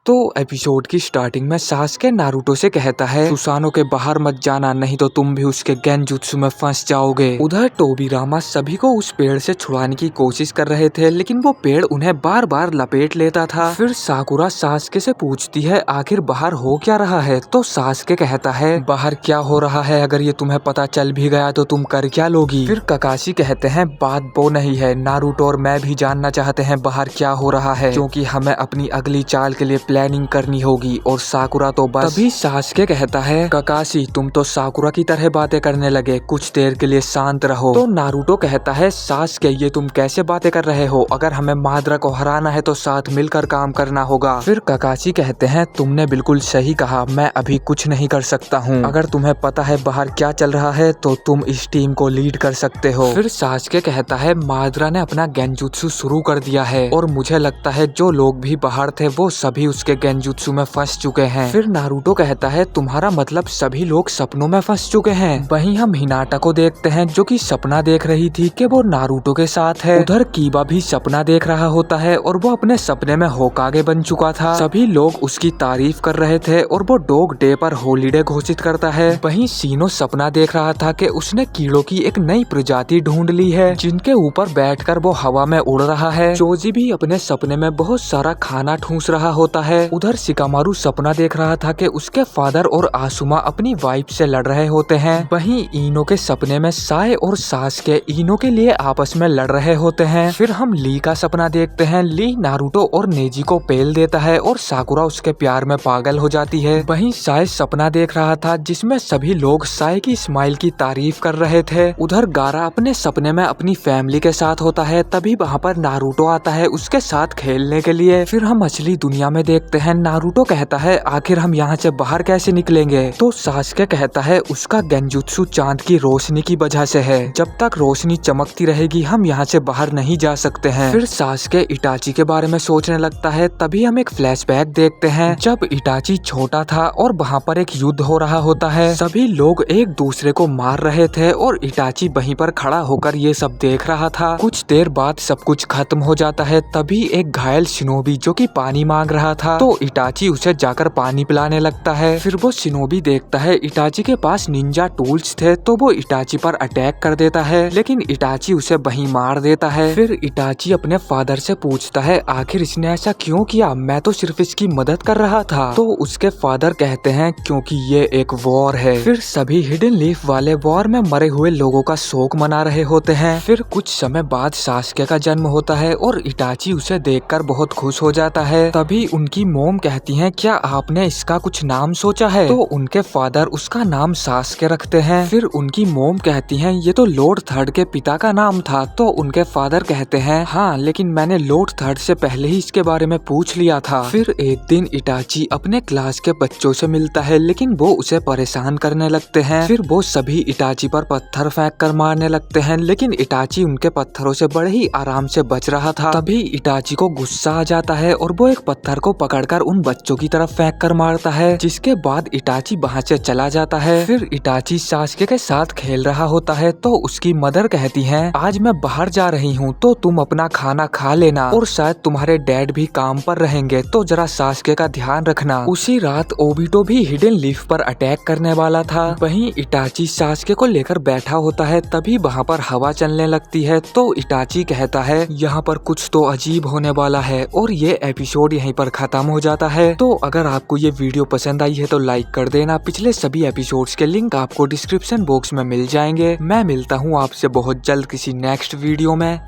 तो एपिसोड की स्टार्टिंग में सास्के नारुतो से कहता है सुसानो के बाहर मत जाना, नहीं तो तुम भी उसके गेंजुत्सु में फंस जाओगे। उधर टोबिरामा सभी को उस पेड़ से छुड़ाने की कोशिश कर रहे थे, लेकिन वो पेड़ उन्हें बार बार लपेट लेता था। फिर साकुरा सास्के से पूछती है आखिर बाहर हो क्या रहा है, तो सास्के कहता है बाहर क्या हो रहा है अगर ये तुम्हें पता चल भी गया तो तुम कर क्या लोगी। फिर ककाशी कहते हैं बात वो नहीं है, नारुतो और मैं भी जानना चाहते हैं बाहर क्या हो रहा है, क्योंकि हमें अपनी अगली चाल के लिए प्लानिंग करनी होगी। और साकुरा तो बस। तभी सास्के कहता है ककाशी तुम तो साकुरा की तरह बातें करने लगे, कुछ देर के लिए शांत रहो। तो नारुतो कहता है सास्के ये तुम कैसे बातें कर रहे हो, अगर हमें माद्रा को हराना है तो साथ मिलकर काम करना होगा। फिर ककाशी कहते हैं तुमने बिल्कुल सही कहा, मैं अभी कुछ नहीं कर सकता हूँ, अगर तुम्हें पता है बाहर क्या चल रहा है तो तुम इस टीम को लीड कर सकते हो। फिर सास्के कहता है माद्रा ने अपना गेंजुत्सु शुरू कर दिया है और मुझे लगता है जो लोग भी बाहर थे वो सभी उसके गेंजुत्सु में फंस चुके हैं। फिर नारुतो कहता है तुम्हारा मतलब सभी लोग सपनों में फंस चुके हैं। वहीं हम हिनाटा को देखते हैं जो कि सपना देख रही थी कि वो नारुतो के साथ है। उधर कीबा भी सपना देख रहा होता है और वो अपने सपने में होकागे बन चुका था। सभी लोग उसकी तारीफ कर रहे थे और वो डॉग डे पर हॉलीडे घोषित करता है। वहीं सीनो सपना देख रहा था कि उसने कीड़ों की एक नई प्रजाति ढूंढ ली है जिनके ऊपर बैठकर वो हवा में उड़ रहा है। चोजी भी अपने सपने में बहुत सारा खाना ठूंस रहा होता है। उधर शिकामारु सपना देख रहा था कि उसके फादर और आसुमा अपनी वाइफ से लड़ रहे होते हैं। वहीं इनो के सपने में साए और सास्के इनो के लिए आपस में लड़ रहे होते हैं। फिर हम ली का सपना देखते हैं। ली नारुतो और नेजी को पेल देता है और साकुरा उसके प्यार में पागल हो जाती है। वहीं साए सपना देख रहा था जिसमें सभी लोग साए की स्माइल की तारीफ कर रहे थे। उधर गारा अपने सपने में अपनी फैमिली के साथ होता है, तभी वहाँ पर नारुतो आता है उसके साथ खेलने के लिए। फिर हम असली दुनिया में देखते हैं। नारुतो कहता है आखिर हम यहाँ से बाहर कैसे निकलेंगे, तो सास्के कहता है उसका गेंजुत्सु चांद की रोशनी की वजह से है, जब तक रोशनी चमकती रहेगी हम यहाँ से बाहर नहीं जा सकते हैं। फिर सास्के इटाची के बारे में सोचने लगता है। तभी हम एक फ्लैशबैक देखते हैं जब इटाची छोटा था और वहाँ पर एक युद्ध हो रहा होता है। सभी लोग एक दूसरे को मार रहे थे और इटाची वहीं पर खड़ा होकर ये सब देख रहा था। कुछ देर बाद सब कुछ खत्म हो जाता है। तभी एक घायल शिनोबी जो कि पानी मांग रहा था, तो इटाची उसे जाकर पानी पिलाने लगता है। फिर वो शिनोबी देखता है इटाची के पास निंजा टूल्स थे, तो वो इटाची पर अटैक कर देता है, लेकिन इटाची उसे वहीं मार देता है। फिर इटाची अपने फादर से पूछता है आखिर इसने ऐसा क्यों किया, मैं तो सिर्फ इसकी मदद कर रहा था। तो उसके फादर कहते हैं क्योंकि ये एक वॉर है। फिर सभी हिडन लीफ वाले वॉर में मरे हुए लोगों का शोक मना रहे होते हैं। फिर कुछ समय बाद सास्के का जन्म होता है और इटाची उसे देखकर बहुत खुश हो जाता है। तभी उनकी मोम कहती है क्या आपने इसका कुछ नाम सोचा है, तो उनके फादर उसका नाम सास्के रखते हैं। फिर उनकी मोम कहती है ये तो लॉर्ड थर्ड के पिता का नाम था, तो उनके फादर कहते हैं हाँ लेकिन मैंने लॉर्ड थर्ड से पहले ही इसके बारे में पूछ लिया था। फिर एक दिन इटाची अपने क्लास के बच्चों से मिलता है, लेकिन वो उसे परेशान करने लगते हैं। फिर वो सभी इटाची पर पत्थर फेंक कर मारने लगते हैं, लेकिन इटाची उनके पत्थरों से बड़े ही आराम से बच रहा था। तभी इटाची को गुस्सा आ जाता है और वो एक पत्थर को पकड़कर उन बच्चों की तरफ फेंक कर मारता है, जिसके बाद इटाची वहाँ से चला जाता है। फिर इटाची सास्के के साथ खेल रहा होता है, तो उसकी मदर कहती है आज मैं बाहर जा रही हूँ तो तुम अपना खाना खा लेना और शायद तुम्हारे डैड भी काम पर रहेंगे, तो जरा सास्के का ध्यान रखना। उसी रात ओबिटो भी हिडन लीफ पर अटैक करने वाला था। वहीं इटाची सास्के को लेकर बैठा होता है। तभी वहाँ पर हवा चलने लगती है, तो इटाची कहता है यहाँ पर कुछ तो अजीब होने वाला है, और ये एपिसोड यहीं पर खत्म हो जाता है। तो अगर आपको ये वीडियो पसंद आई है तो लाइक कर देना। पिछले सभी एपिसोड्स के लिंक आपको डिस्क्रिप्शन बॉक्स में मिल जाएंगे। मैं मिलता हूँ आपसे बहुत जल्द किसी नेक्स्ट वीडियो में।